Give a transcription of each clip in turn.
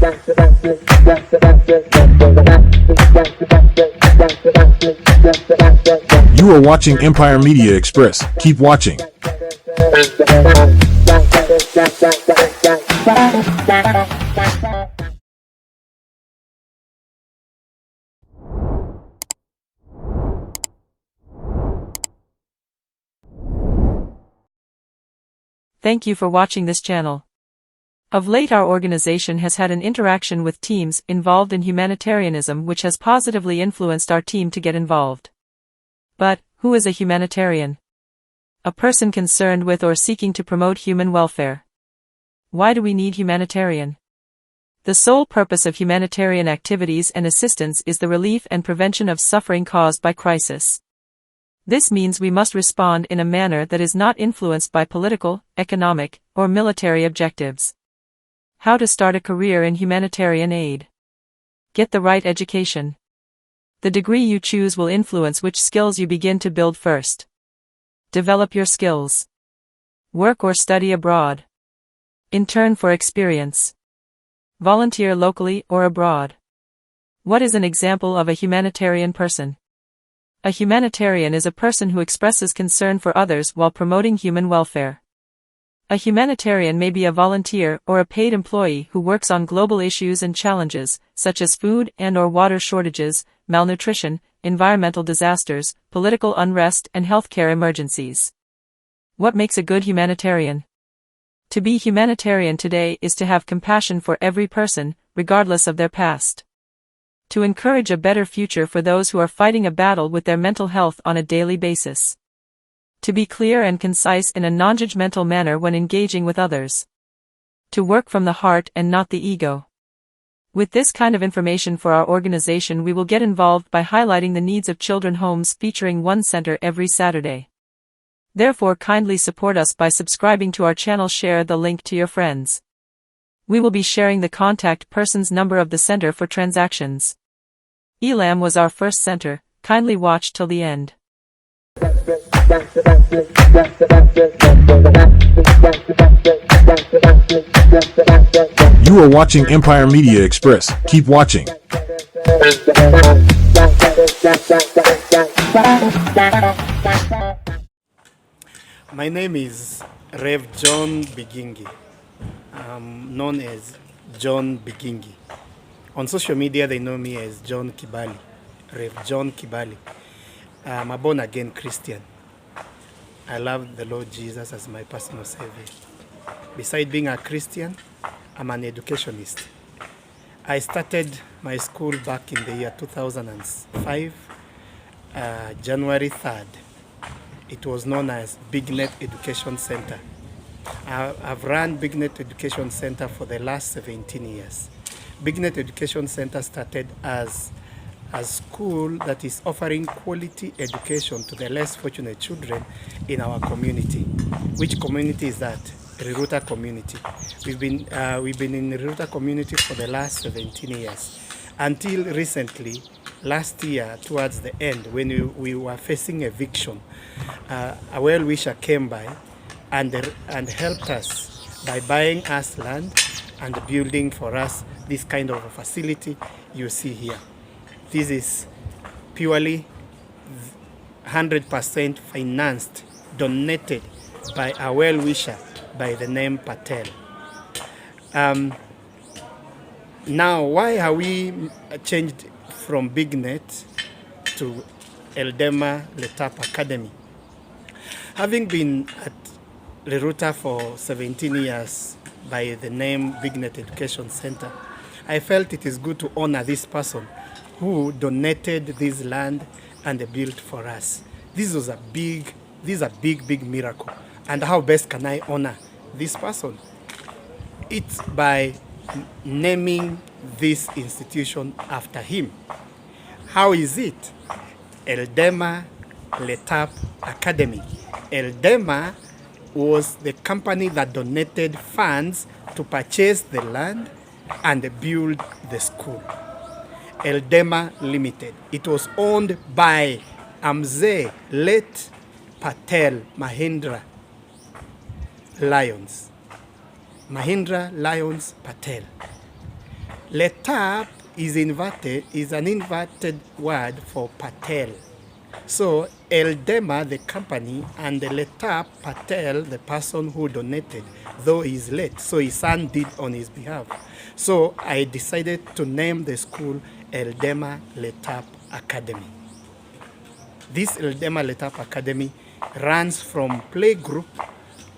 You are watching Empire Media Express. Keep watching. Thank you for watching this channel. Of late, our organization has had an interaction with teams involved in humanitarianism, which has positively influenced our team to get involved. But, who is a humanitarian? A person concerned with or seeking to promote human welfare. Why do we need humanitarian? The sole purpose of humanitarian activities and assistance is the relief and prevention of suffering caused by crisis. This means we must respond in a manner that is not influenced by political, economic, or military objectives. How to start a career in humanitarian aid. Get the right education. The degree you choose will influence which skills you begin to build first. Develop your skills. Work or study abroad. Intern for experience. Volunteer locally or abroad. What is an example of a humanitarian person? A humanitarian is a person who expresses concern for others while promoting human welfare. A humanitarian may be a volunteer or a paid employee who works on global issues and challenges, such as food and/or water shortages, malnutrition, environmental disasters, political unrest, and healthcare emergencies. What makes a good humanitarian? To be humanitarian today is to have compassion for every person, regardless of their past. To encourage a better future for those who are fighting a battle with their mental health on a daily basis. To be clear and concise in a non-judgmental manner when engaging with others. To work from the heart and not the ego. With this kind of information for our organization, we will get involved by highlighting the needs of children homes, featuring one center every Saturday. Therefore, kindly support us by subscribing to our channel. Share the link to your friends. We will be sharing the contact person's number of the center for transactions. Elam was our first center. Kindly watch till the end. You are watching Empire Media Express. Keep watching. My name is Rev John Bigingi. Known as John Bigingi. On social media they know me as John Kibali, Rev John Kibali. I'm a born-again Christian. I love the Lord Jesus as my personal Savior. Besides being a Christian, I'm an educationist. I started my school back in the year 2005, January 3rd. It was known as Bignet Education Center. I've run Bignet Education Center for the last 17 years. Bignet Education Center started as a school that is offering quality education to the less fortunate children in our community. Which community is that? Riruta community. We've been in the Riruta community for the last 17 years. Until recently, last year towards the end, when we were facing eviction, a well-wisher came by and helped us by buying us land and building for us this kind of a facility you see here. This is purely 100% financed, donated by a well-wisher by the name Patel. Now, why have we changed from Bignet to Eldema Letap Academy? Having been at Riruta for 17 years by the name Bignet Education Center, I felt it is good to honor this person who donated this land and built for us. This is a big miracle. And how best can I honor this person? It's by naming this institution after him. How is it? Eldema Letap Academy. Eldema was the company that donated funds to purchase the land and build the school. Eldema Limited. It was owned by Amze late Patel Mahindra Lyons. Mahindra Lyons Patel. Letap is an inverted word for Patel. So Eldema, the company, and the Letap Patel, the person who donated, though he's late, so his son did on his behalf. So I decided to name the school Eldema Letap Academy. This Eldema Letap Academy runs from playgroup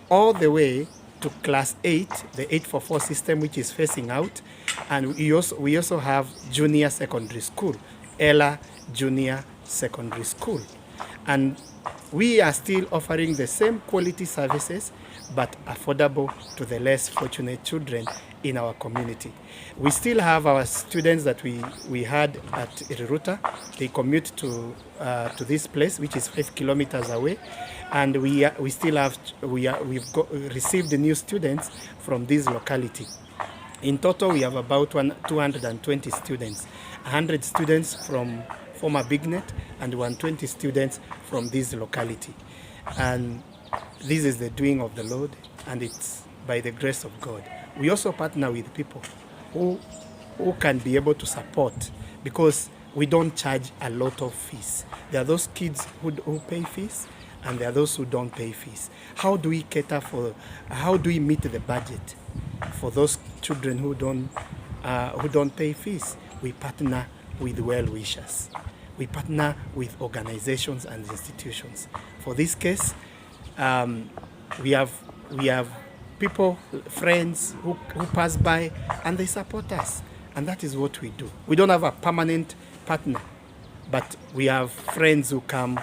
all the way to class 8, the 844 system, which is facing out. And we also have junior secondary school, Ella Junior Secondary School. And we are still offering the same quality services, but affordable to the less fortunate children in our community. We still have our students that we had at Iriruta. They commute to this place, which is 5 kilometers away, and we've received new students from this locality. In total, we have about 220 students, 100 students from former Bignet and 120 students from this locality. And this is the doing of the Lord, and it's by the grace of God. We also partner with people who can be able to support, because we don't charge a lot of fees. There are those kids who pay fees, and there are those who don't pay fees. How do we meet the budget for those children who don't pay fees? We partner with well-wishers. We partner with organizations and institutions. For this case, we have people, friends who pass by and they support us. And that is what we do. We don't have a permanent partner, but we have friends who come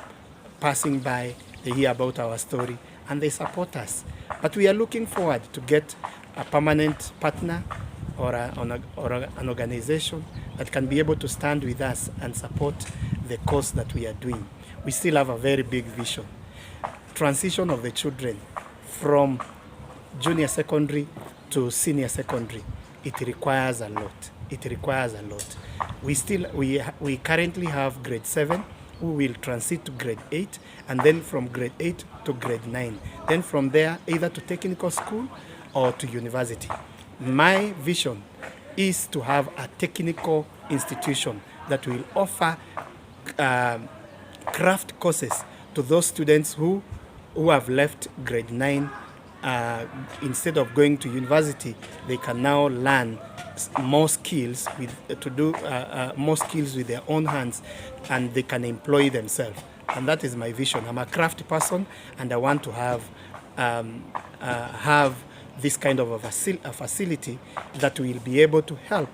passing by, they hear about our story, and they support us. But we are looking forward to get a permanent partner or an organization that can be able to stand with us and support the cause that we are doing. We still have a very big vision. Transition of the children from junior secondary to senior secondary, it requires a lot. It requires a lot. We currently have grade 7 who will transit to grade 8, and then from grade 8 to grade 9. Then from there, either to technical school or to university. My vision is to have a technical institution that will offer craft courses to those students who have left grade 9. Instead of going to university, they can now learn more skills more skills with their own hands, and they can employ themselves. And that is my vision. I'm a craft person, and I want to have this kind of a facility that will be able to help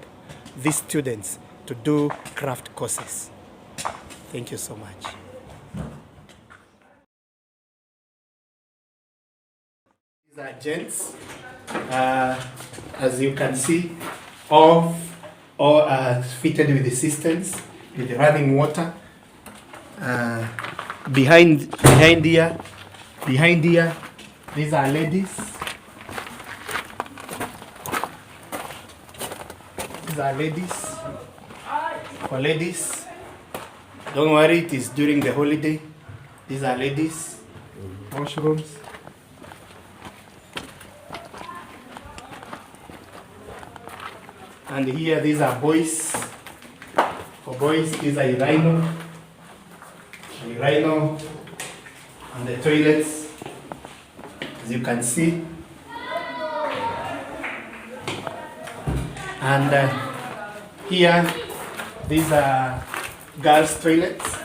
these students to do craft courses. Thank you so much. These are gents. As you can see, all are fitted with the systems, with the running water. Behind here, these are ladies. These are ladies. For ladies, don't worry, it is during the holiday. These are ladies, washrooms. And here, these are boys. For boys, these are urinal. And the toilets, as you can see. And here, these are girls' toilets.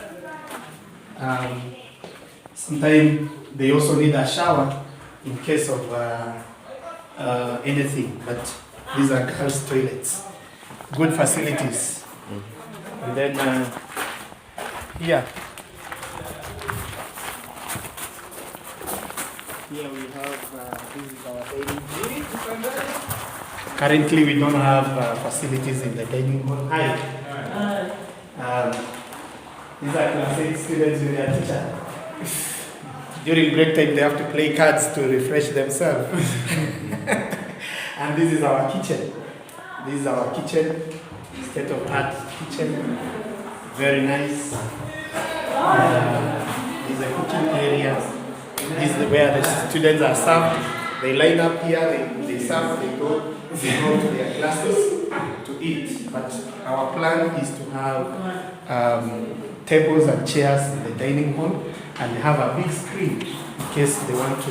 Sometimes they also need a shower in case of anything, but these are girls' toilets. Good facilities. And then here we have, this is our dining hall. Currently we don't have facilities in the dining hall. Hi. These are class 8 students with their teacher. During break time they have to play cards to refresh themselves. And this is our kitchen. This is our kitchen, state-of-art kitchen. Very nice. This is a cooking area. This is where the students are served. They line up here, they serve, they go to their classes to eat. eat. But our plan is to have tables and chairs in the dining hall and have a big screen in case they want to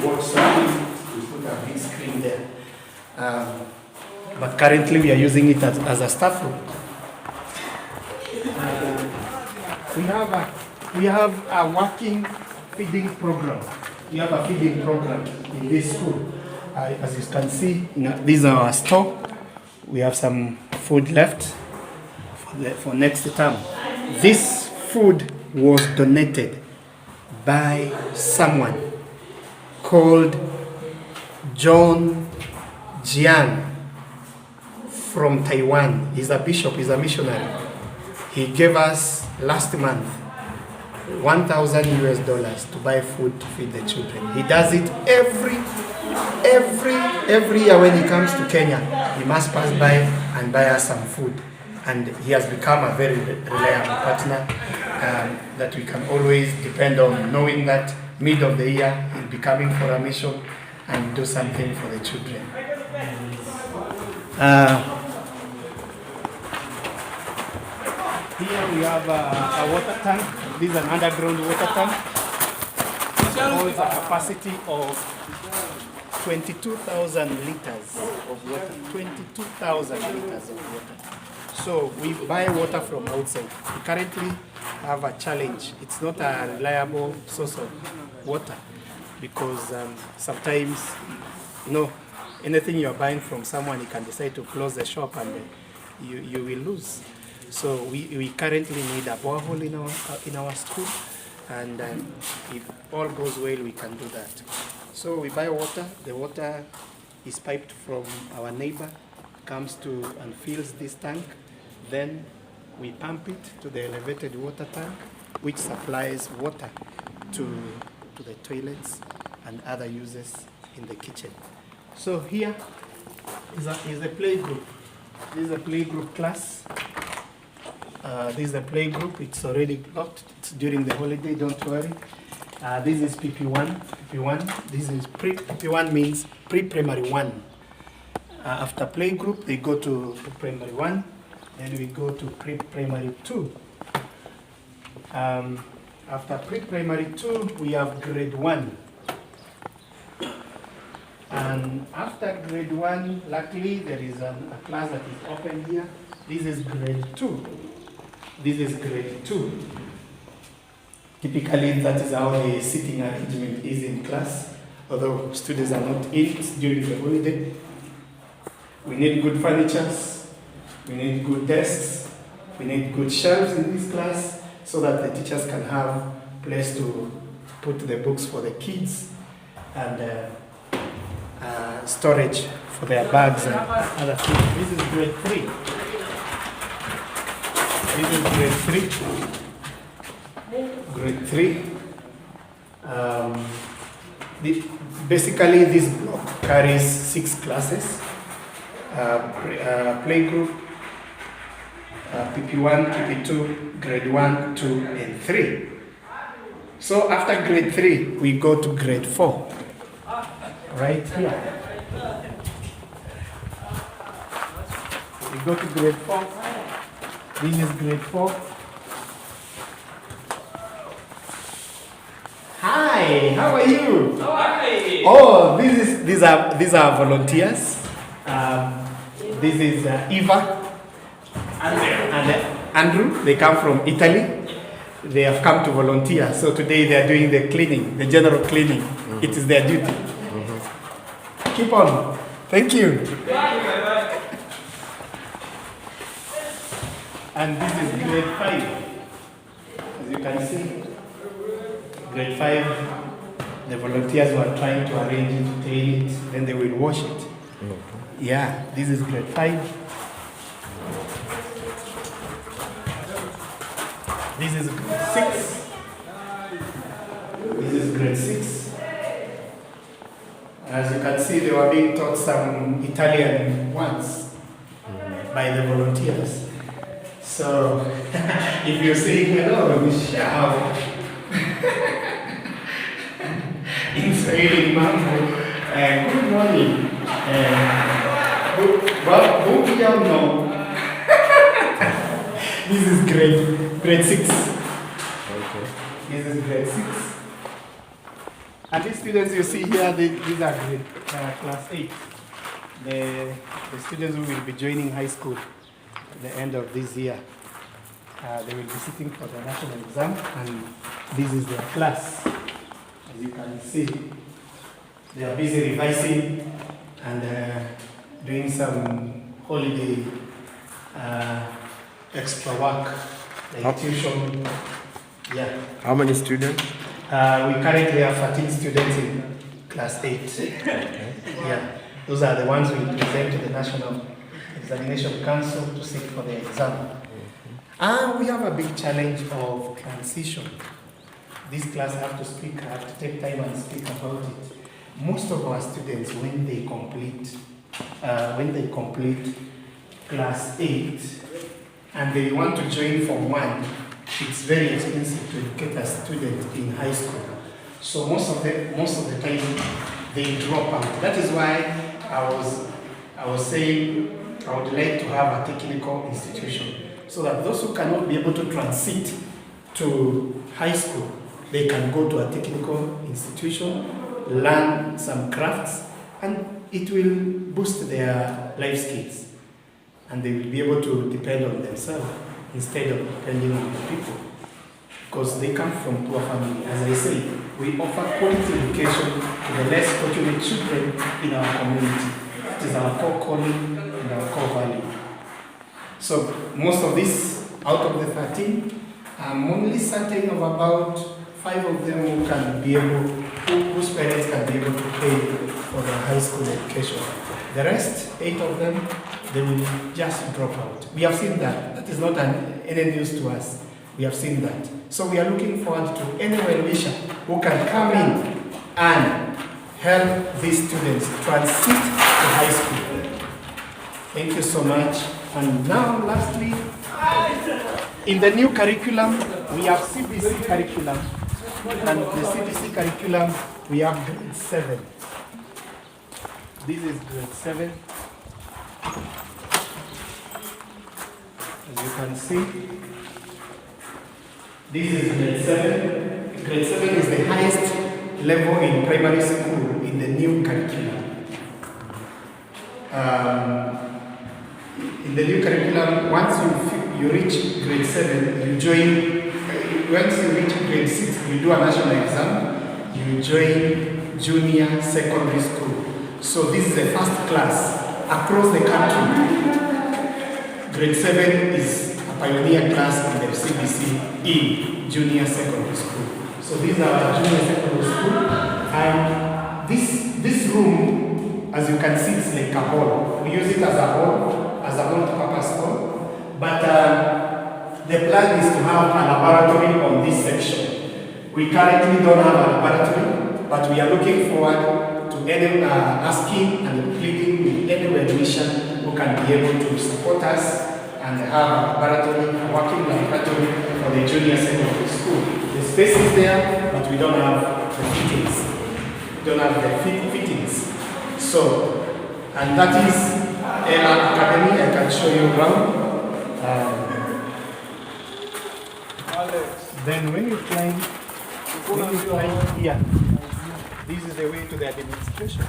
watch something. We put a big screen there. But currently we are using it as a staff room. We have a working feeding program. We have a feeding program in this school. As you can see, these are our store. We have some food left for next term. This food was donated by someone called John Jiang from Taiwan. He's a bishop, he's a missionary. He gave us last month $1,000 to buy food to feed the children. He does it every year when he comes to Kenya. He must pass by and buy us some food. And he has become a very reliable partner that we can always depend on, knowing that mid of the year he'll be coming for a mission and do something for the children. Here we have a water tank. This is an underground water tank. It holds a capacity of 22,000 liters of water. 22,000 liters of water. So we buy water from outside. We currently have a challenge. It's not a reliable source of water because sometimes, anything you're buying from someone, you can decide to close the shop and you will lose. So we currently need a borehole in our school, and if all goes well, we can do that. So we buy water. The water is piped from our neighbor, comes to and fills this tank. Then we pump it to the elevated water tank, which supplies water to the toilets and other uses in the kitchen. So here is a play group. This is a play group class. This is a play group. It's already locked. It's during the holiday. Don't worry. This is PP1. PP1. This is PP1 means pre-primary 1. After play group, they go to primary 1. Then we go to pre-primary 2. After pre-primary 2, we have grade 1. And after grade 1, luckily there is a class that is open here. This is grade 2. This is grade 2. Typically, that is how the sitting arrangement is in class, although students are not in during the holiday. We need good furniture, we need good desks, we need good shelves in this class so that the teachers can have place to put the books for the kids and storage for their bags and other things. This is grade 3. This is grade 3. Grade 3. Basically, this block carries 6 classes. Playgroup, PP1, PP2, grade 1, 2, and 3. So after grade 3, we go to grade 4. Right here. We go to grade 4. This is grade 4. Hi, how are you? Hi. Oh, these are volunteers. This is Eva and Andrew. They come from Italy. They have come to volunteer. So today they are doing the cleaning, the general cleaning. Mm-hmm. It is their duty. Mm-hmm. Keep on. Thank you. Bye. And this is grade 5. As you can see, grade 5, the volunteers were trying to arrange it, clean it, then they will wash it. Mm-hmm. Yeah, this is grade 5. This is grade 6. This is grade 6. As you can see, they were being taught some Italian words by the volunteers. So, if you say hello, we shout. In Swahili, mambo, good morning. Well, don't you know? This is grade 6. Okay. This is grade 6. And these students you see here, these are class 8. The students who will be joining high school at the end of this year. They will be sitting for the national exam, and this is their class. As you can see, they are busy revising and doing some holiday extra work, like tuition. Yeah. How many students? We currently have 13 students in class 8. Okay. Yeah. Those are the ones we present to the National Examination Council to sit for the exam. And we have a big challenge of transition. This class have to take time and speak about it. Most of our students, when they complete class 8 and they want to join Form 1, it's very expensive to educate a student in high school. So most of the time they drop out. That is why I was saying I would like to have a technical institution, so that those who cannot be able to transit to high school, they can go to a technical institution, learn some crafts, and it will boost their life skills. And they will be able to depend on themselves instead of depending on the people. Because they come from poor families. As I say, we offer quality education to the less fortunate children in our community. It is our core calling and our core value. So most of this, out of the 13, I'm only certain of about 5 of them who can be able, whose parents can be able to pay for their high school education. The rest, 8 of them, they will just drop out. We have seen that. That is not any news to us. We have seen that. So we are looking forward to any well-wisher who can come in and help these students transit to high school. Thank you so much. And now, lastly, in the new curriculum, we have CBC curriculum. And the CBC curriculum, we have grade 7. This is grade 7. As you can see, this is grade 7. Grade 7 is the highest level in primary school in the new curriculum. In the new curriculum, once you reach grade 7, you join. Once you reach grade 6, you do a national exam. You join junior secondary school. So this is the first class across the country. Grade 7 is a pioneer class in the CBC in junior secondary school. So these are our junior secondary school, and this room, as you can see, it's like a hall. We use it as a hall, multi-purpose hall. But the plan is to have a laboratory on this section. We currently don't have a laboratory, but we are looking forward to asking and pleading with any well-wisher who can be able to support us and have a laboratory, a working laboratory for the junior secondary school. The space is there, but we don't have the fittings. We don't have the fittings. So, and that is our academy. I can show you around. Then when you climb here, this is the way to the administration.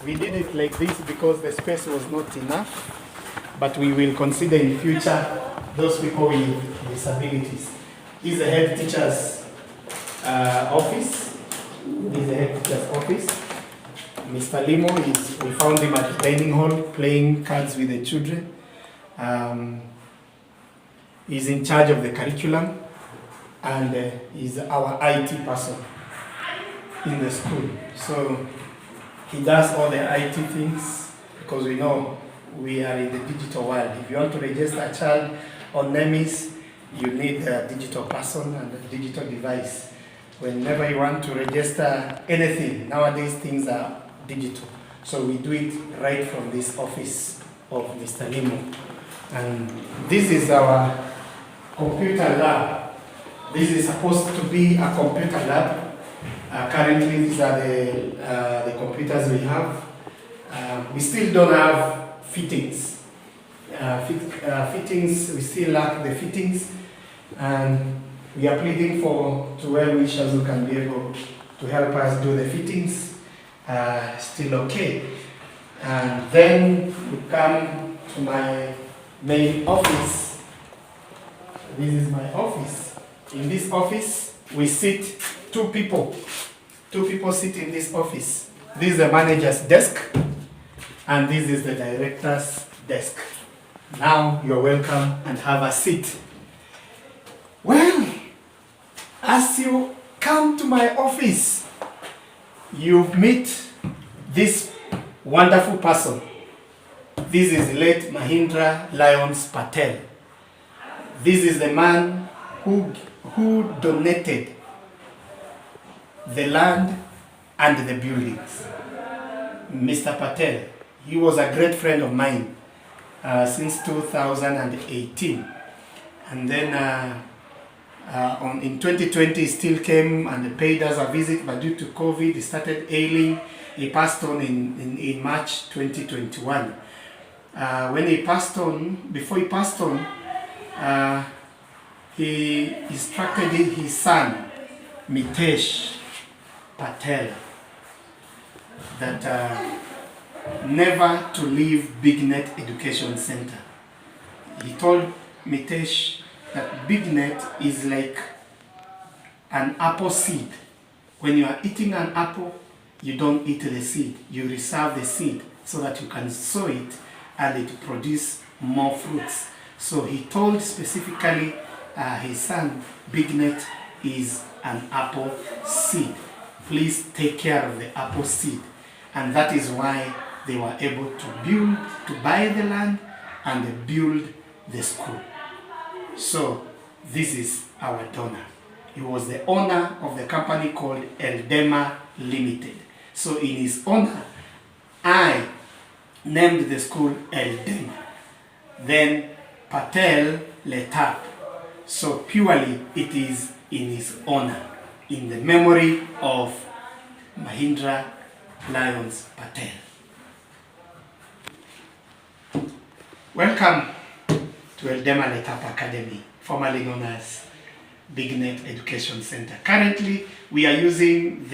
We did it like this because the space was not enough, but we will consider in future those people with disabilities. This is the head teacher's office. This is the head teacher's office. Mr. Limo, we found him at the dining hall playing cards with the children. He's in charge of the curriculum, and he's our IT person in the school. So he does all the IT things, because we know we are in the digital world. If you want to register a child on NEMIS, you need a digital person and a digital device. Whenever you want to register anything, nowadays things are digital. So we do it right from this office of Mr. Limo. And this is our computer lab. This is supposed to be a computer lab, Currently, these are the computers we have. We still don't have fittings. Fittings, we still lack the fittings, and we are pleading to well-wishers who can be able to help us do the fittings. Still okay. And then we come to my main office. This is my office. In this office, we sit two people. Two people sit in this office. This is the manager's desk, and this is the director's desk. Now you're welcome and have a seat. Well, as you come to my office, you meet this wonderful person. This is late Mahindra Lyons Patel. This is the man who donated the land and the buildings. Mr. Patel, he was a great friend of mine since 2018. And then in 2020, he still came and paid us a visit, but due to COVID, he started ailing. He passed on in March 2021. When he passed on, before he passed on, he instructed his son, Mitesh Patel, that never to leave BigNet Education Center. He told Mitesh that BigNet is like an apple seed. When you are eating an apple, you don't eat the seed. You reserve the seed so that you can sow it and it produce more fruits. So he told specifically his son, BigNet is an apple seed. Please take care of the apple seed. And that is why they were able to buy the land and build the school. So this is our donor. He was the owner of the company called Eldema Limited. So in his honor, I named the school Eldema. Then Patel Letap. So purely it is in his honor, in the memory of Mahindra Lyons Patel. Welcome to Eldema Letap Academy, formerly known as BigNet Education Center. Currently, we are using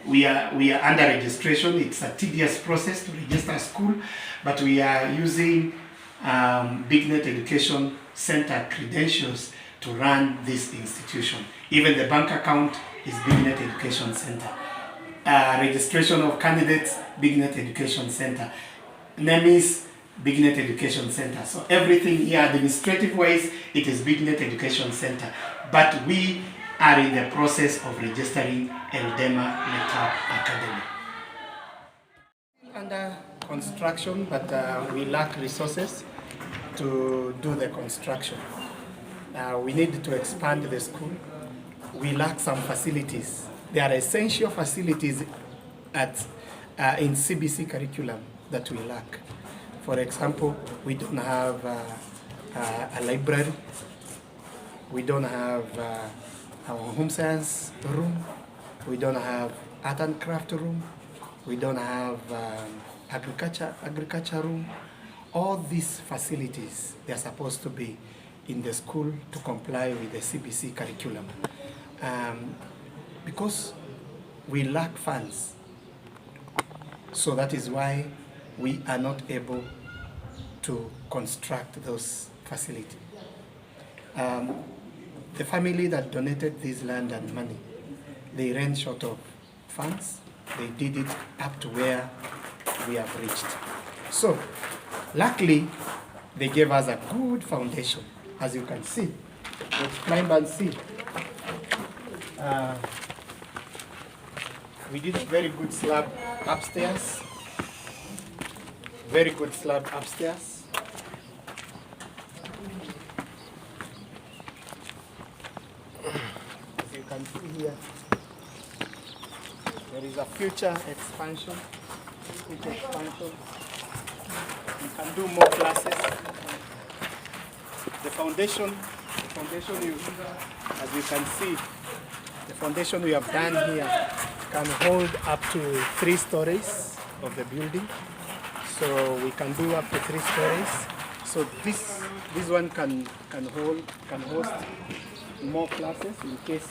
we are under registration. It's a tedious process to register a school, but we are using BigNet Education Center credentials to run this institution. Even the bank account is BigNet Education Center. Registration of candidates, BigNet Education Center. Name is BigNet Education Center. So everything here, administrative ways, it is BigNet Education Center. But we are in the process of registering Eldema Letap Academy. Under construction, but we lack resources to do the construction. We need to expand the school. We lack some facilities. There are essential facilities in CBC curriculum that we lack. For example, we don't have a library. We don't have our home science room. We don't have art and craft room. We don't have agriculture room. All these facilities, they are supposed to be in the school to comply with the CBC curriculum. Because we lack funds. So that is why we are not able to construct those facilities. The family that donated this land and money, they ran short of funds. They did it up to where we have reached. So, luckily, they gave us a good foundation, as you can see. Let's climb and see. We did a very good slab upstairs. Very good slab upstairs. As you can see here, there is a future expansion. You can do more classes. The foundation as you can see, the foundation we have done here can hold up to 3 stories of the building. So we can do up to 3 stories. So this one can host more classes in case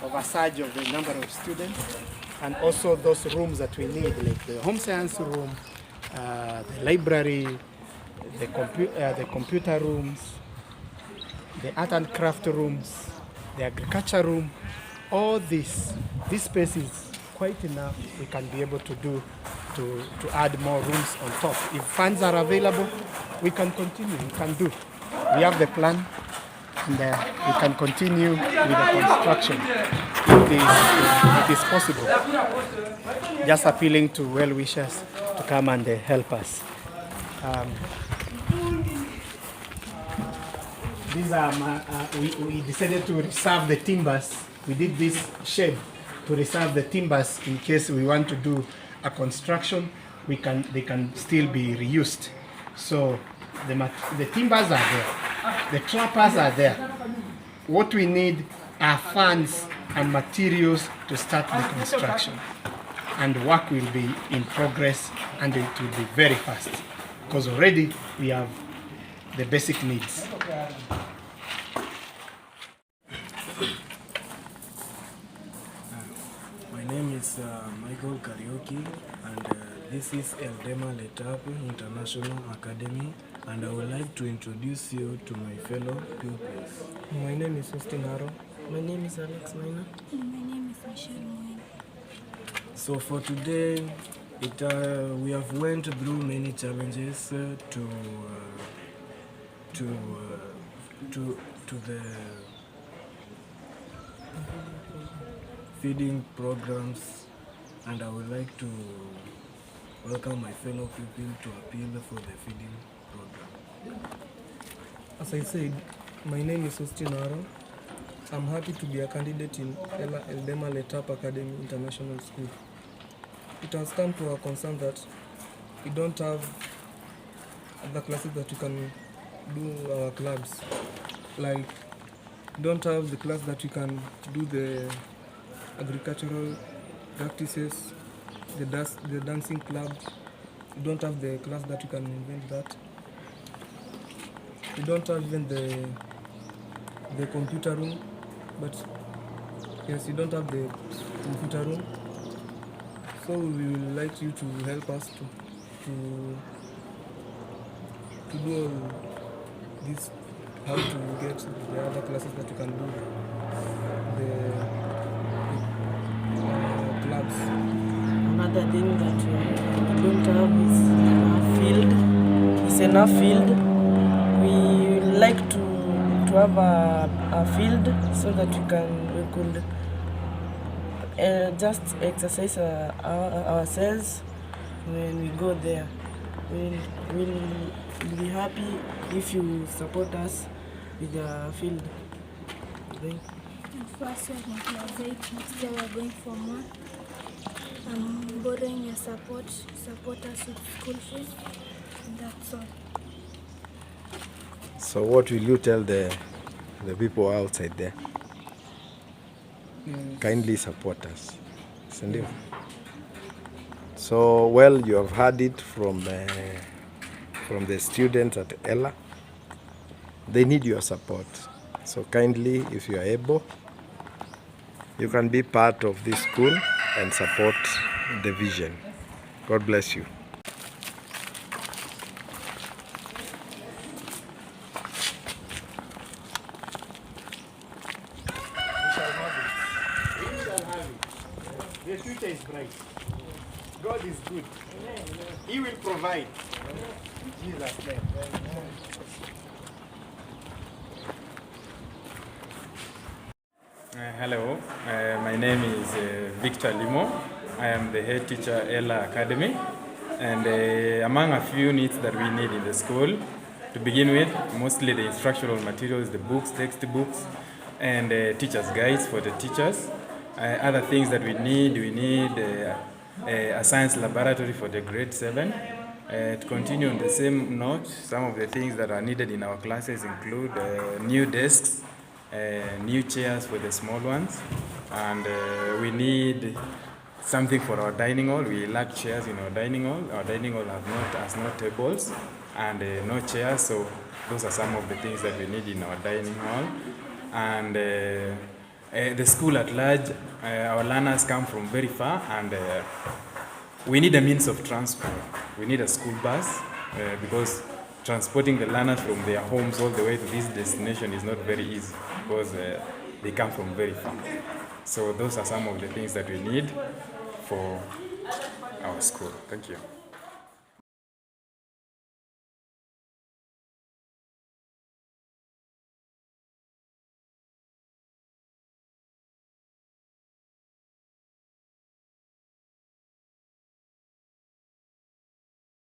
of a surge of the number of students, and also those rooms that we need, like the home science room, the library, the computer rooms, the art and craft rooms, the agriculture room. All this space is quite enough. We can be able to add more rooms on top. If funds are available, we can continue. We can do. We have the plan, and we can continue with the construction. It is possible. Just appealing to well-wishers to come and help us. These are we decided to reserve the timbers. We did this shed to reserve the timbers in case we want to do a construction. They can still be reused. So the timbers are there. The trappers are there. What we need are funds and materials to start the construction. And work will be in progress, and it will be very fast because already we have the basic needs. My name is Michael Karaoke, and this is Eldema Letap International Academy, and I would like to introduce you to my fellow pupils. My name is Austin Haro. My name is Alex Maina. And my name is Michelle Moen. So for today, we have went through many challenges to the feeding programs, and I would like to welcome my fellow people to appeal for the feeding program. As I said, my name is Austin Haro. I'm happy to be a candidate in Eldema Letap Academy International School. It has come to our concern that we don't have other classes that we can do our clubs. Like, we don't have the class that we can do the agricultural practices, the dancing club. We don't have the class that we can invent that. We don't have even the computer room, but yes, we don't have the computer room. So we would like you to help us to do all this, how to get the other classes that we can do, the clubs. Another thing that we don't have is enough field. It's enough field. We like to have a field so that we could just exercise ourselves when we go there. We'll be happy if you support us with the field. And first year motivate, next year we're going for more. I'm borrowing your support us with school fees, and that's all. So what will you tell the people outside there? Kindly support us. Send it. So, well, you have heard it from the students at Ella. They need your support. So kindly, if you are able, you can be part of this school and support the vision. God bless you. The future is bright. God is good. He will provide. In Jesus' name. Hello, my name is Victor Limo. I am the head teacher at Ella Academy, and among a few needs that we need in the school, to begin with, mostly the instructional materials, the books, textbooks, and teachers' guides for the teachers. Other things that we need a science laboratory for the grade 7. To continue on the same note, some of the things that are needed in our classes include new desks, new chairs for the small ones, and we need something for our dining hall. We lack chairs in our dining hall. Our dining hall has no tables and no chairs, so those are some of the things that we need in our dining hall. And the school at large, our learners come from very far, and we need a means of transport. We need a school bus because transporting the learners from their homes all the way to this destination is not very easy because they come from very far. So those are some of the things that we need for our school. Thank you.